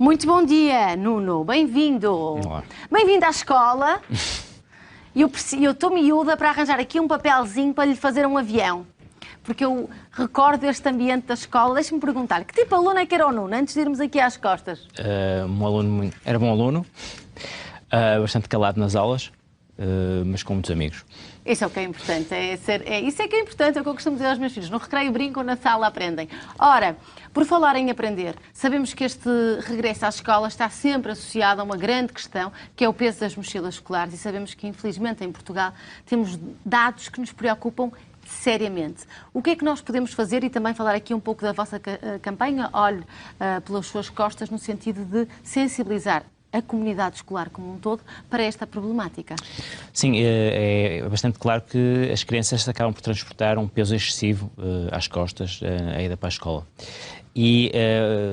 Muito bom dia, Nuno. Bem-vindo. Olá. Bem-vindo à escola. Eu estou miúda para arranjar aqui um papelzinho para lhe fazer um avião. Porque eu recordo este ambiente da escola. Deixe-me perguntar, que tipo de aluno é que era o Nuno, antes de irmos aqui às costas? Era bom aluno, bastante calado nas aulas, mas com muitos amigos. Isso é o que é importante, isso é que é importante, é o que eu costumo dizer aos meus filhos. No recreio brincam, na sala aprendem. Ora, por falar em aprender, sabemos que este regresso à escola está sempre associado a uma grande questão, que é o peso das mochilas escolares, e sabemos que, infelizmente, em Portugal, temos dados que nos preocupam seriamente. O que é que nós podemos fazer, e também falar aqui um pouco da vossa campanha, olhe pelas suas costas, no sentido de sensibilizar a comunidade escolar como um todo para esta problemática? Sim, é bastante claro que as crianças acabam por transportar um peso excessivo às costas a ida para a escola. E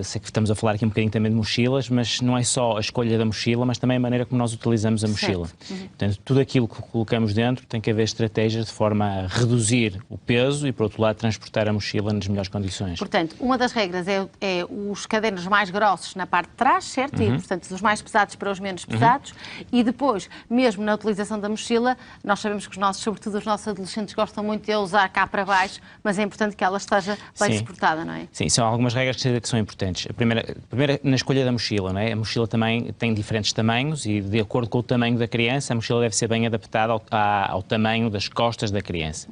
sei que estamos a falar aqui um bocadinho também de mochilas, mas não é só a escolha da mochila, mas também a maneira como nós utilizamos a mochila. Portanto, tudo aquilo que colocamos dentro tem que haver estratégias de forma a reduzir o peso e, por outro lado, transportar a mochila nas melhores condições. Portanto, uma das regras é os cadernos mais grossos na parte de trás, certo? E, portanto, dos mais pesados para os menos pesados. E depois, mesmo na utilização da mochila, nós sabemos que sobretudo os nossos adolescentes gostam muito de a usar cá para baixo, mas é importante que ela esteja bem suportada, não é? Sim, são algumas regras que são importantes. A primeira na escolha da mochila, não é? A mochila também tem diferentes tamanhos e, de acordo com o tamanho da criança, a mochila deve ser bem adaptada ao tamanho das costas da criança.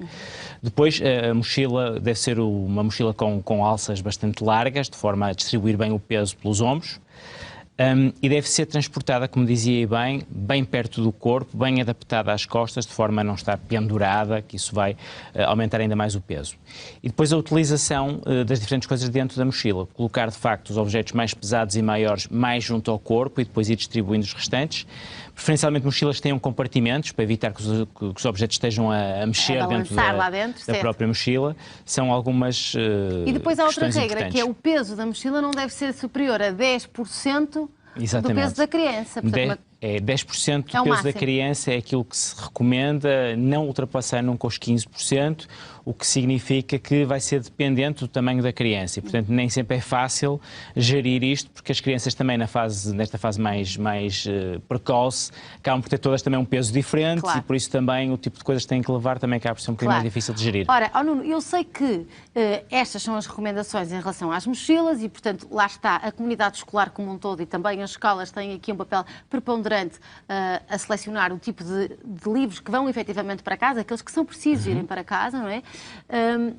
Depois, a mochila deve ser uma mochila com alças bastante largas, de forma a distribuir bem o peso pelos ombros. E deve ser transportada, como dizia bem perto do corpo, bem adaptada às costas, de forma a não estar pendurada, que isso vai aumentar ainda mais o peso. E depois a utilização das diferentes coisas dentro da mochila. Colocar, de facto, os objetos mais pesados e maiores mais junto ao corpo e depois ir distribuindo os restantes. Preferencialmente mochilas que tenham compartimentos, para evitar que os objetos estejam a mexer dentro da própria mochila. São algumas E depois há outra regra, que é o o peso da mochila não deve ser superior a 10% do peso da criança. Portanto, 10% do peso da criança é aquilo que se recomenda não ultrapassar nunca os 15%, o que significa que vai ser dependente do tamanho da criança e, portanto, nem sempre é fácil gerir isto, porque as crianças também nesta fase mais precoce acabam por ter todas também um peso diferente e, por isso, também o tipo de coisas que têm que levar também acaba por ser um bocadinho mais difícil de gerir. Ora, Nuno, eu sei que estas são as recomendações em relação às mochilas e, portanto, lá está, a comunidade escolar como um todo e também as escolas têm aqui um papel preponderante a selecionar o tipo de livros que vão efetivamente para casa, aqueles que são precisos irem para casa, não é?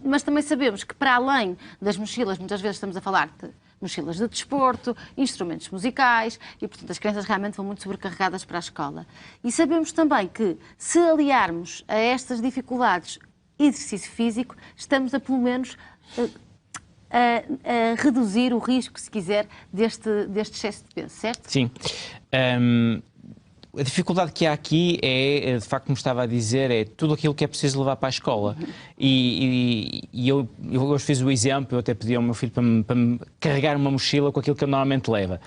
Mas também sabemos que, para além das mochilas, muitas vezes estamos a falar de mochilas de desporto, instrumentos musicais e, portanto, as crianças realmente vão muito sobrecarregadas para a escola. E sabemos também que, se aliarmos a estas dificuldades exercício físico, estamos a, pelo menos, a reduzir o risco, se quiser, deste excesso de peso, certo? Sim. A dificuldade que há aqui é, de facto, como estava a dizer, é tudo aquilo que é preciso levar para a escola. E eu hoje fiz o exemplo, eu até pedi ao meu filho para me carregar uma mochila com aquilo que ele normalmente leva.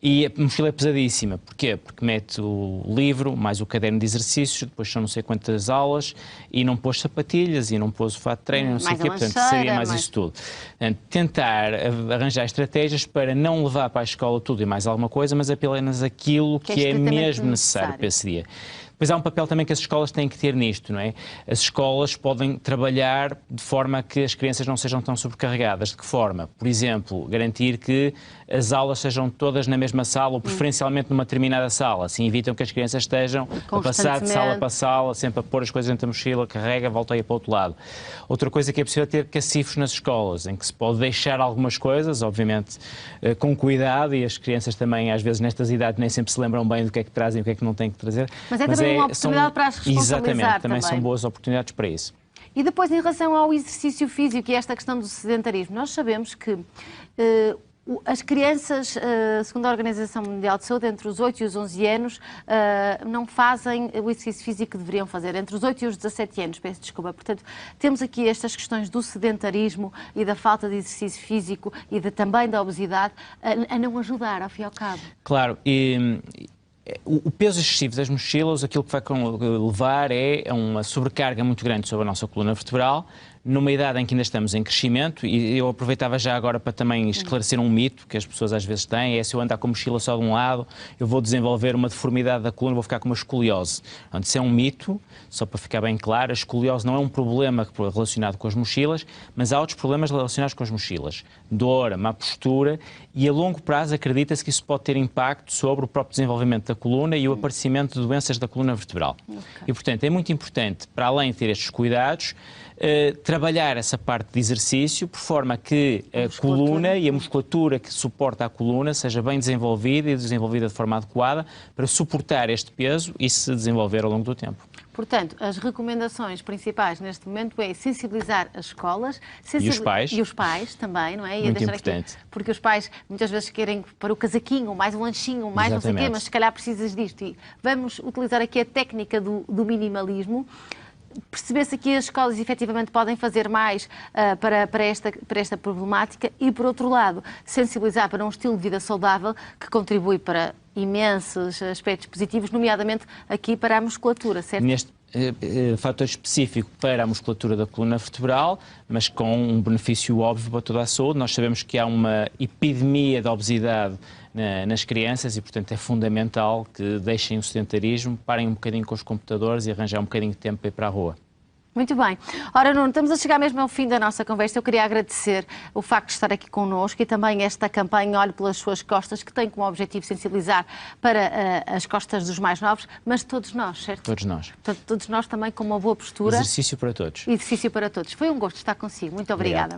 E a mochila é pesadíssima. Porquê? Porque mete o livro, mais o caderno de exercícios, depois são não sei quantas aulas, e não pôs sapatilhas, e não pôs o fato de treino, não sei o quê, portanto seria mais isso tudo. Portanto, tentar arranjar estratégias para não levar para a escola tudo e mais alguma coisa, mas apenas aquilo que é mesmo necessário para esse dia. Depois há um papel também que as escolas têm que ter nisto, não é? As escolas podem trabalhar de forma a que as crianças não sejam tão sobrecarregadas. De que forma? Por exemplo, garantir que as aulas sejam todas na mesma sala ou preferencialmente numa determinada sala. Assim evitam que as crianças estejam a passar de sala para sala, sempre a pôr as coisas dentro da mochila, carrega, volta aí para o outro lado. Outra coisa que é possível é ter cacifos nas escolas, em que se pode deixar algumas coisas, obviamente com cuidado, e as crianças também, às vezes, nestas idades, nem sempre se lembram bem do que é que trazem e o que é que não têm que trazer. Mas é também uma oportunidade para as responsabilizar. Exatamente, também são boas oportunidades para isso. E depois, em relação ao exercício físico e esta questão do sedentarismo, nós sabemos que as crianças, segundo a Organização Mundial de Saúde, entre os 8 e os 11 anos, não fazem o exercício físico que deveriam fazer. Entre os 8 e os 17 anos, peço desculpa. Portanto, temos aqui estas questões do sedentarismo e da falta de exercício físico e também da obesidade a não ajudar, ao fim e ao cabo. Claro, o peso excessivo das mochilas, aquilo que vai levar é uma sobrecarga muito grande sobre a nossa coluna vertebral, numa idade em que ainda estamos em crescimento, e eu aproveitava já agora para também esclarecer um mito que as pessoas às vezes têm, é se eu andar com a mochila só de um lado, eu vou desenvolver uma deformidade da coluna, vou ficar com uma escoliose. Portanto, isso é um mito, só para ficar bem claro, a escoliose não é um problema relacionado com as mochilas, mas há outros problemas relacionados com as mochilas. Dor, má postura, e a longo prazo acredita-se que isso pode ter impacto sobre o próprio desenvolvimento da coluna e o aparecimento de doenças da coluna vertebral. E, portanto, é muito importante, para além de ter estes cuidados, trabalhar essa parte de exercício por forma que a coluna e a musculatura que suporta a coluna seja bem desenvolvida e desenvolvida de forma adequada para suportar este peso e se desenvolver ao longo do tempo. Portanto, as recomendações principais neste momento é sensibilizar as escolas E os pais. E os pais também, não é? Muito importante. Porque os pais muitas vezes querem para o casaquinho, mais um lanchinho, mais não sei o quê, mas se calhar precisas disto. E vamos utilizar aqui a técnica do minimalismo. Perceber-se que as escolas efetivamente podem fazer mais para esta problemática e, por outro lado, sensibilizar para um estilo de vida saudável que contribui para imensos aspectos positivos, nomeadamente aqui para a musculatura, certo? Neste fator específico para a musculatura da coluna vertebral, mas com um benefício óbvio para toda a saúde. Nós sabemos que há uma epidemia de obesidade nas crianças e, portanto, é fundamental que deixem o sedentarismo, parem um bocadinho com os computadores e arranjar um bocadinho de tempo para ir para a rua. Muito bem. Ora, Nuno, estamos a chegar mesmo ao fim da nossa conversa. Eu queria agradecer o facto de estar aqui connosco e também esta campanha Olhe pelas Suas Costas, que tem como objetivo sensibilizar para as costas dos mais novos, mas de todos nós, certo? Todos nós. Portanto, todos nós também com uma boa postura. Exercício para todos. Exercício para todos. Foi um gosto estar consigo. Muito obrigada.